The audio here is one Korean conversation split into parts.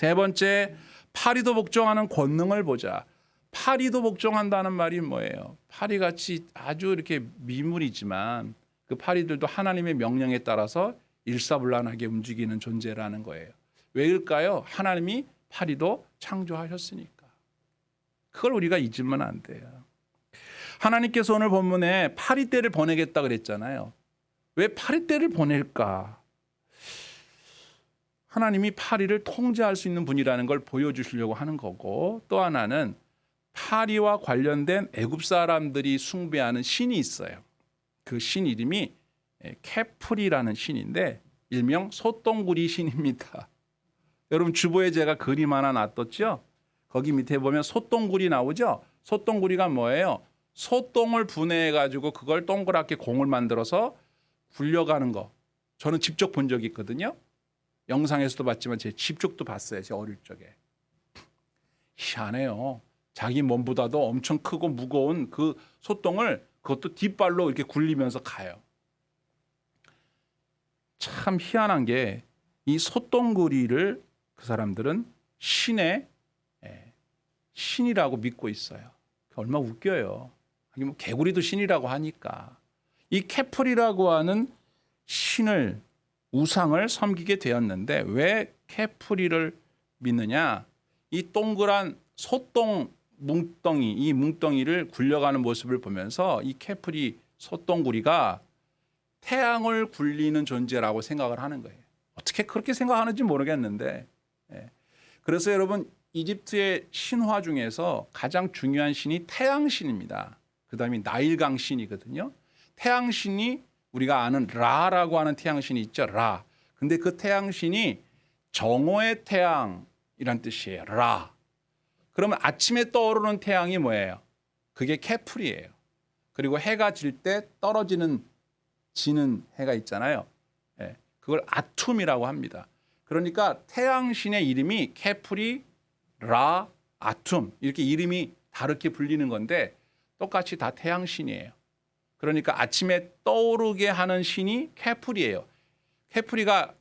세 번째, 파리도 복종하는 권능을 보자. 파리도 복종한다는 말이 뭐예요? 파리같이 아주 이렇게 미물이지만 그 파리들도 하나님의 명령에 따라서 일사불란하게 움직이는 존재라는 거예요. 왜일까요? 하나님이 파리도 창조하셨으니까. 그걸 우리가 잊으면 안 돼요. 하나님께서 오늘 본문에 파리떼를 보내겠다 그랬잖아요. 왜 파리떼를 보낼까? 하나님이 파리를 통제할 수 있는 분이라는 걸 보여주시려고 하는 거고, 또 하나는 파리와 관련된 애굽 사람들이 숭배하는 신이 있어요. 그 신 이름이 케프리라는 신인데 일명 소똥구리 신입니다. 여러분 주보에 제가 그림 하나 놔뒀죠? 거기 밑에 보면 소똥구리 나오죠? 소똥구리가 뭐예요? 소똥을 분해해 가지고 그걸 동그랗게 공을 만들어서 굴려가는 거. 저는 직접 본 적이 있거든요. 영상에서도 봤지만 제 직접도 봤어요. 제 어릴 적에. 희한해요. 자기 몸보다도 엄청 크고 무거운 그 소똥을 그것도 뒷발로 이렇게 굴리면서 가요. 참 희한한 게 이 소똥구리를 그 사람들은 신이라고 믿고 있어요. 얼마나 웃겨요. 뭐 개구리도 신이라고 하니까. 이 케플이라고 하는 신을 우상을 섬기게 되었는데 왜 케프리를 믿느냐? 이 동그란 소똥 뭉덩이, 이 뭉덩이를 굴려가는 모습을 보면서 이 케프리 소똥구리가 태양을 굴리는 존재라고 생각을 하는 거예요. 어떻게 그렇게 생각하는지 모르겠는데. 그래서 여러분 이집트의 신화 중에서 가장 중요한 신이 태양신입니다. 그 다음에 나일강 신이거든요. 태양신이 우리가 아는 라라고 하는 태양신이 있죠. 라. 근데 그 태양신이 정오의 태양이란 뜻이에요. 라. 그러면 아침에 떠오르는 태양이 뭐예요? 그게 케플이에요. 그리고 해가 질 때 지는 해가 있잖아요. 그걸 아툼이라고 합니다. 그러니까 태양신의 이름이 케플이, 라, 아툼 이렇게 이름이 다르게 불리는 건데 똑같이 다 태양신이에요. 그러니까 아침에 떠오르게 하는 신이 케프리예요. 케프리가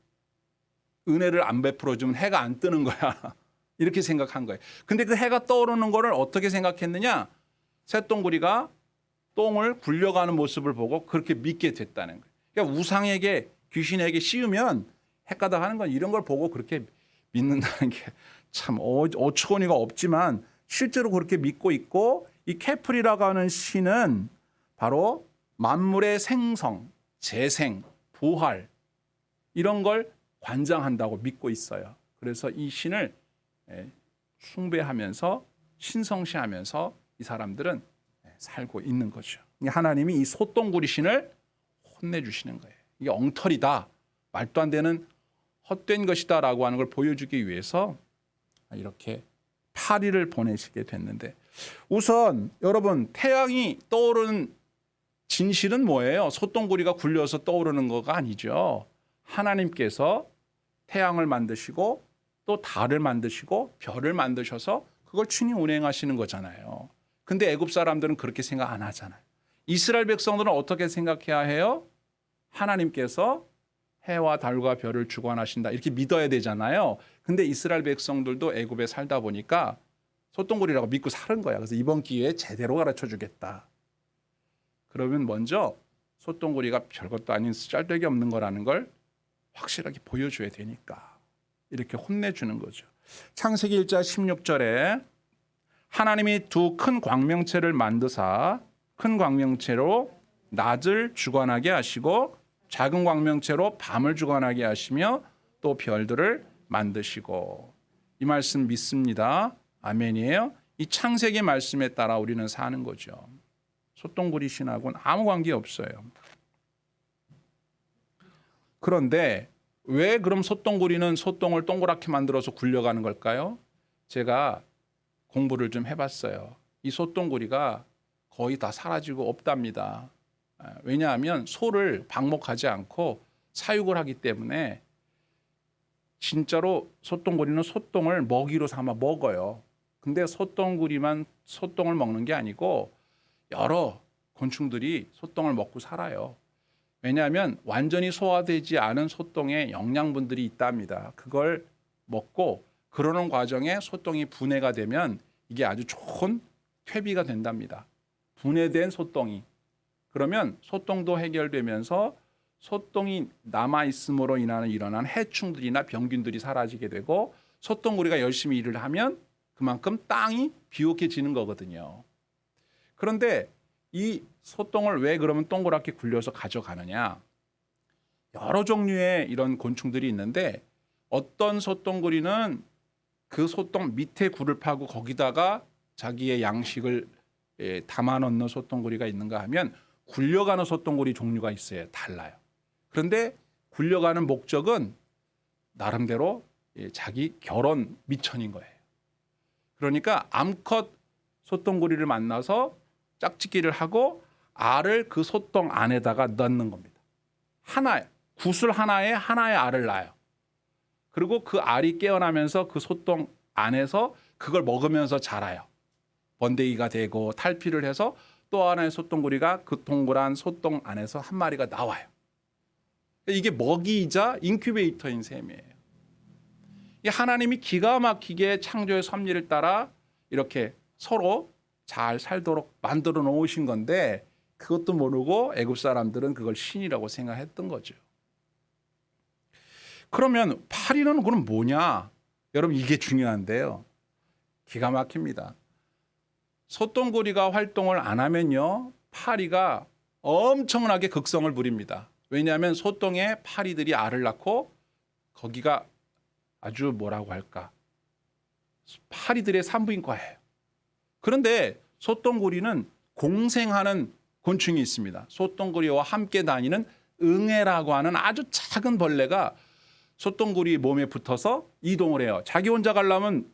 은혜를 안 베풀어주면 해가 안 뜨는 거야. 이렇게 생각한 거예요. 근데 그 해가 떠오르는 거를 어떻게 생각했느냐? 새똥구리가 똥을 굴려가는 모습을 보고 그렇게 믿게 됐다는 거예요. 그러니까 우상에게 귀신에게 씌우면 헷가다 하는 건 이런 걸 보고 그렇게 믿는다는 게 참 어처구니가 없지만 실제로 그렇게 믿고 있고 이 케프리라고 하는 신은 바로 만물의 생성, 재생, 부활 이런 걸 관장한다고 믿고 있어요. 그래서 이 신을 숭배하면서 신성시하면서 이 사람들은 살고 있는 거죠. 하나님이 이 소똥구리 신을 혼내주시는 거예요. 이게 엉터리다, 말도 안 되는 헛된 것이다라고 하는 걸 보여주기 위해서 이렇게 파리를 보내시게 됐는데 우선 여러분 태양이 떠오르는 진실은 뭐예요? 소똥구리가 굴려서 떠오르는 거가 아니죠. 하나님께서 태양을 만드시고 또 달을 만드시고 별을 만드셔서 그걸 친히 운행하시는 거잖아요. 근데 애굽 사람들은 그렇게 생각 안 하잖아요. 이스라엘 백성들은 어떻게 생각해야 해요? 하나님께서 해와 달과 별을 주관하신다 이렇게 믿어야 되잖아요. 근데 이스라엘 백성들도 애굽에 살다 보니까 소똥구리라고 믿고 사는 거야. 그래서 이번 기회에 제대로 가르쳐 주겠다. 그러면 먼저 소똥구리가 별것도 아닌 쓰잘데기 없는 거라는 걸 확실하게 보여줘야 되니까 이렇게 혼내주는 거죠. 창세기 1장 16절에 하나님이 두 큰 광명체를 만드사 큰 광명체로 낮을 주관하게 하시고 작은 광명체로 밤을 주관하게 하시며 또 별들을 만드시고 이 말씀 믿습니다. 아멘이에요. 이 창세기 말씀에 따라 우리는 사는 거죠. 소똥구리 신하고는 아무 관계 없어요. 그런데 왜 그럼 소똥구리는 소똥을 동그랗게 만들어서 굴려가는 걸까요? 제가 공부를 좀 해봤어요. 이 소똥구리가 거의 다 사라지고 없답니다. 왜냐하면 소를 방목하지 않고 사육을 하기 때문에 진짜로 소똥구리는 소똥을 먹이로 삼아 먹어요. 근데 소똥구리만 소똥을 먹는 게 아니고 여러 곤충들이 소똥을 먹고 살아요. 왜냐하면 완전히 소화되지 않은 소똥에 영양분들이 있답니다. 그걸 먹고 그러는 과정에 소똥이 분해가 되면 이게 아주 좋은 퇴비가 된답니다. 분해된 소똥이. 그러면 소똥도 해결되면서 소똥이 남아있음으로 일어나는 해충들이나 병균들이 사라지게 되고 소똥구리가 열심히 일을 하면 그만큼 땅이 비옥해지는 거거든요. 그런데 이 소똥을 왜 그러면 동그랗게 굴려서 가져가느냐. 여러 종류의 이런 곤충들이 있는데 어떤 소똥구리는 그 소똥 밑에 굴을 파고 거기다가 자기의 양식을 담아 넣는 소똥구리가 있는가 하면 굴려가는 소똥구리 종류가 있어요. 달라요. 그런데 굴려가는 목적은 나름대로 자기 결혼 미천인 거예요. 그러니까 암컷 소똥구리를 만나서 짝짓기를 하고 알을 그 소똥 안에다가 넣는 겁니다. 구슬 하나에 하나의 알을 낳아요. 그리고 그 알이 깨어나면서 그 소똥 안에서 그걸 먹으면서 자라요. 번데기가 되고 탈피를 해서 또 하나의 소똥구리가 그 동그란 소똥 안에서 한 마리가 나와요. 이게 먹이이자 인큐베이터인 셈이에요. 이 하나님이 기가 막히게 창조의 섭리를 따라 이렇게 서로 잘 살도록 만들어 놓으신 건데 그것도 모르고 애굽 사람들은 그걸 신이라고 생각했던 거죠. 그러면 파리는 그럼 뭐냐? 여러분 이게 중요한데요. 기가 막힙니다. 소똥구리가 활동을 안 하면요. 파리가 엄청나게 극성을 부립니다. 왜냐하면 소똥에 파리들이 알을 낳고 거기가 아주 뭐라고 할까. 파리들의 산부인과예요. 그런데 소똥구리는 공생하는 곤충이 있습니다. 소똥구리와 함께 다니는 응애라고 하는 아주 작은 벌레가 소똥구리 몸에 붙어서 이동을 해요. 자기 혼자 가려면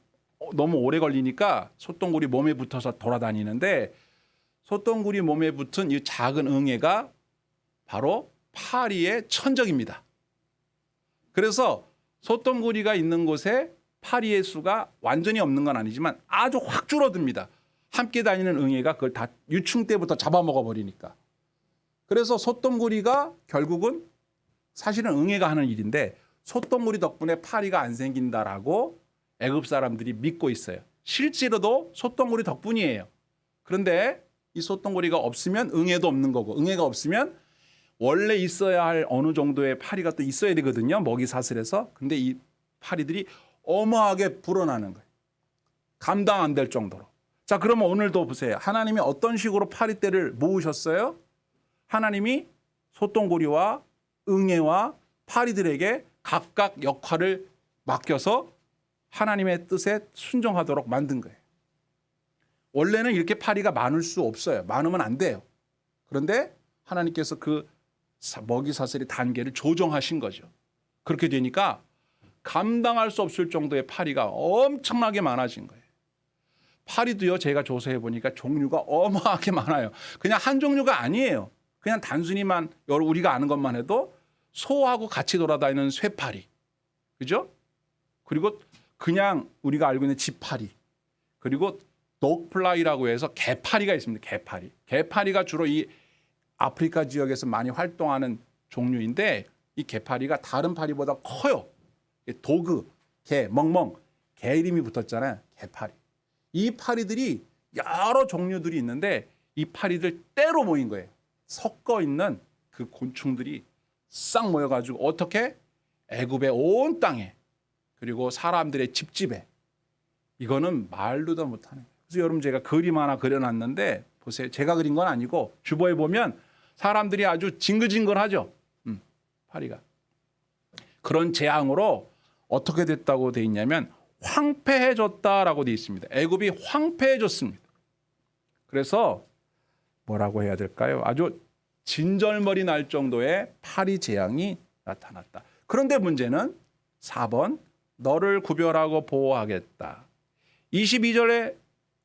너무 오래 걸리니까 소똥구리 몸에 붙어서 돌아다니는데 소똥구리 몸에 붙은 이 작은 응애가 바로 파리의 천적입니다. 그래서 소똥구리가 있는 곳에 파리의 수가 완전히 없는 건 아니지만 아주 확 줄어듭니다. 함께 다니는 응애가 그걸 다 유충 때부터 잡아먹어 버리니까. 그래서 소똥구리가 결국은 사실은 응애가 하는 일인데 소똥구리 덕분에 파리가 안 생긴다라고 애굽 사람들이 믿고 있어요. 실제로도 소똥구리 덕분이에요. 그런데 이 소똥구리가 없으면 응애도 없는 거고 응애가 없으면 원래 있어야 할 어느 정도의 파리가 또 있어야 되거든요. 먹이 사슬에서. 근데 이 파리들이 어마하게 불어나는 거예요. 감당 안 될 정도로. 자, 그러면 오늘도 보세요. 하나님이 어떤 식으로 파리떼를 모으셨어요? 하나님이 소똥구리와 응애와 파리들에게 각각 역할을 맡겨서 하나님의 뜻에 순종하도록 만든 거예요. 원래는 이렇게 파리가 많을 수 없어요. 많으면 안 돼요. 그런데 하나님께서 그 먹이 사슬의 단계를 조정하신 거죠. 그렇게 되니까 감당할 수 없을 정도의 파리가 엄청나게 많아진 거예요. 파리도요, 제가 조사해 보니까 종류가 어마하게 많아요. 그냥 한 종류가 아니에요. 그냥 단순히만 우리가 아는 것만 해도 소하고 같이 돌아다니는 쇠파리, 그죠? 그리고 그냥 우리가 알고 있는 지파리, 그리고 독플라이라고 해서 개파리가 있습니다. 개파리. 개파리가 주로 이 아프리카 지역에서 많이 활동하는 종류인데 이 개파리가 다른 파리보다 커요. 도그, 개, 멍멍, 개 이름이 붙었잖아요. 개파리. 이 파리들이 여러 종류들이 있는데 이 파리들 떼로 모인 거예요. 섞어 있는 그 곤충들이 싹 모여가지고 어떻게 애굽의 온 땅에 그리고 사람들의 집집에 이거는 말로도 못하는 거예요. 그래서 여러분 제가 그림 하나 그려놨는데 보세요. 제가 그린 건 아니고 주보에 보면 사람들이 아주 징글징글하죠. 파리가. 그런 재앙으로 어떻게 됐다고 돼 있냐면 황폐해졌다라고 돼 있습니다. 애굽이 황폐해졌습니다. 그래서 뭐라고 해야 될까요? 아주 진절머리 날 정도의 파리 재앙이 나타났다. 그런데 문제는 4번 너를 구별하고 보호하겠다. 22절에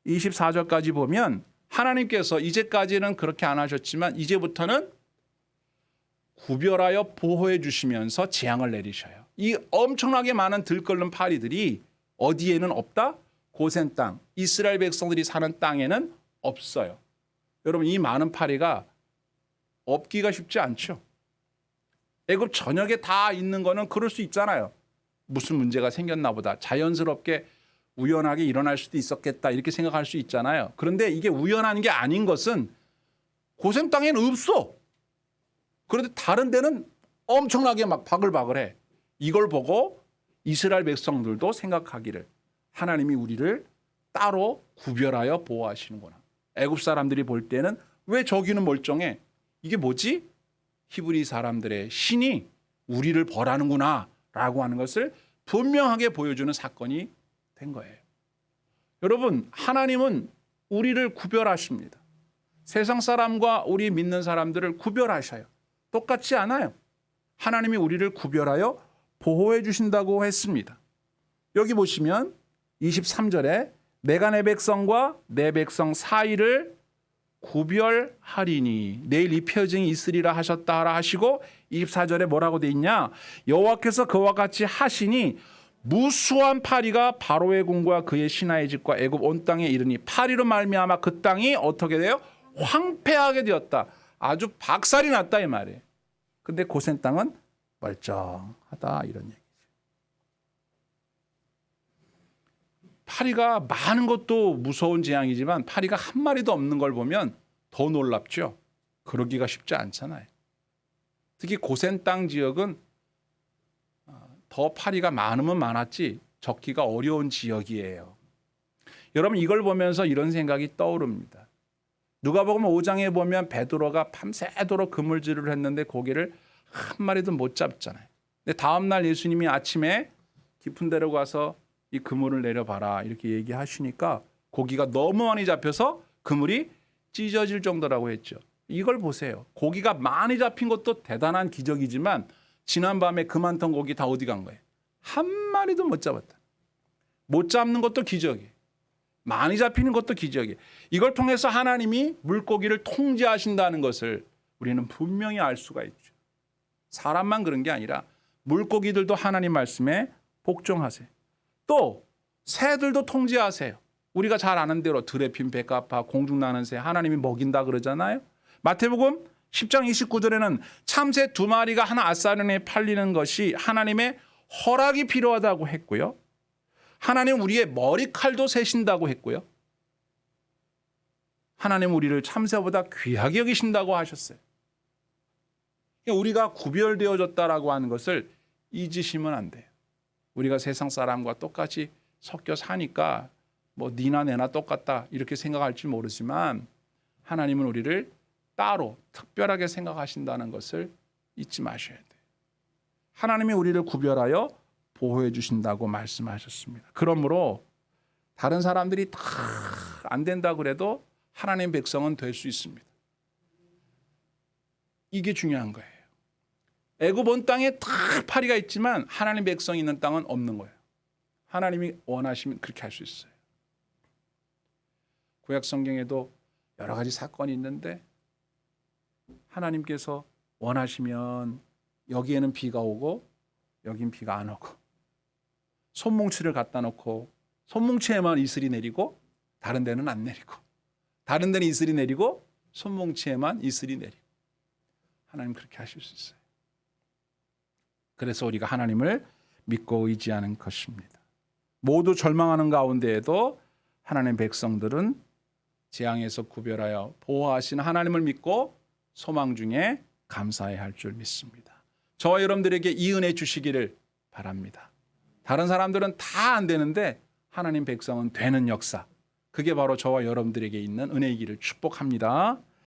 24절까지 보면 하나님께서 이제까지는 그렇게 안 하셨지만 이제부터는 구별하여 보호해 주시면서 재앙을 내리셔요. 이 엄청나게 많은 들끓는 파리들이 어디에는 없다? 고센 땅, 이스라엘 백성들이 사는 땅에는 없어요. 여러분 이 많은 파리가 없기가 쉽지 않죠. 애굽 전역에 다 있는 거는 그럴 수 있잖아요. 무슨 문제가 생겼나 보다. 자연스럽게 우연하게 일어날 수도 있었겠다 이렇게 생각할 수 있잖아요. 그런데 이게 우연한 게 아닌 것은 고센 땅에는 없어. 그런데 다른 데는 엄청나게 막 바글바글해. 이걸 보고 이스라엘 백성들도 생각하기를 하나님이 우리를 따로 구별하여 보호하시는구나. 애굽 사람들이 볼 때는 왜 저기는 멀쩡해? 이게 뭐지? 히브리 사람들의 신이 우리를 벌하는구나 라고 하는 것을 분명하게 보여주는 사건이 된 거예요. 여러분, 하나님은 우리를 구별하십니다. 세상 사람과 우리 믿는 사람들을 구별하셔요. 똑같지 않아요. 하나님이 우리를 구별하여 보호해 주신다고 했습니다. 여기 보시면 23절에 내가 내 백성과 내 백성 사이를 구별하리니 내일 이 표징이 있으리라 하셨다 하라 하시고 24절에 뭐라고 돼 있냐? 여호와께서 그와 같이 하시니 무수한 파리가 바로의 궁과 그의 신하의 집과 애굽 온 땅에 이르니 파리로 말미암아 그 땅이 어떻게 돼요? 황폐하게 되었다. 아주 박살이 났다 이 말이에요. 근데 고센 땅은 멀쩡하다 이런 얘기죠. 파리가 많은 것도 무서운 재앙이지만 파리가 한 마리도 없는 걸 보면 더 놀랍죠. 그러기가 쉽지 않잖아요. 특히 고센 땅 지역은 더 파리가 많으면 많았지 적기가 어려운 지역이에요. 여러분 이걸 보면서 이런 생각이 떠오릅니다. 누가복음 5장에 보면 베드로가 밤새도록 그물질을 했는데 고기를 한 마리도 못 잡잖아요. 근데 다음 날 예수님이 아침에 깊은 데로 가서 이 그물을 내려봐라 이렇게 얘기하시니까 고기가 너무 많이 잡혀서 그물이 찢어질 정도라고 했죠. 이걸 보세요. 고기가 많이 잡힌 것도 대단한 기적이지만 지난밤에 그 많던 고기 다 어디 간 거예요? 한 마리도 못 잡았다. 못 잡는 것도 기적이에요. 많이 잡히는 것도 기적이에요. 이걸 통해서 하나님이 물고기를 통제하신다는 것을 우리는 분명히 알 수가 있죠. 사람만 그런 게 아니라 물고기들도 하나님 말씀에 복종하세요. 또 새들도 통제하세요. 우리가 잘 아는 대로 들에 핀 백합화, 공중 나는 새 하나님이 먹인다 그러잖아요. 마태복음 10장 29절에는 참새 2마리가 하나 아사르네에 팔리는 것이 하나님의 허락이 필요하다고 했고요. 하나님 우리의 머리칼도 세신다고 했고요. 하나님 우리를 참새보다 귀하게 여기신다고 하셨어요. 우리가 구별되어졌다라고 하는 것을 잊으시면 안 돼요. 우리가 세상 사람과 똑같이 섞여 사니까 뭐 니나 내나 똑같다 이렇게 생각할지 모르지만 하나님은 우리를 따로 특별하게 생각하신다는 것을 잊지 마셔야 돼요. 하나님이 우리를 구별하여 보호해 주신다고 말씀하셨습니다. 그러므로 다른 사람들이 다 안 된다 그래도 하나님 백성은 될 수 있습니다. 이게 중요한 거예요. 애굽 온 땅에 다 파리가 있지만 하나님 백성이 있는 땅은 없는 거예요. 하나님이 원하시면 그렇게 할 수 있어요. 구약 성경에도 여러 가지 사건이 있는데 하나님께서 원하시면 여기에는 비가 오고 여긴 비가 안 오고 손뭉치를 갖다 놓고 손뭉치에만 이슬이 내리고 다른 데는 안 내리고 다른 데는 이슬이 내리고 손뭉치에만 이슬이 내리고 하나님 그렇게 하실 수 있어요. 그래서 우리가 하나님을 믿고 의지하는 것입니다. 모두 절망하는 가운데에도 하나님 백성들은 재앙에서 구별하여 보호하신 하나님을 믿고 소망 중에 감사해야 할 줄 믿습니다. 저와 여러분들에게 이 은혜 주시기를 바랍니다. 다른 사람들은 다 안 되는데 하나님 백성은 되는 역사. 그게 바로 저와 여러분들에게 있는 은혜이기를 축복합니다.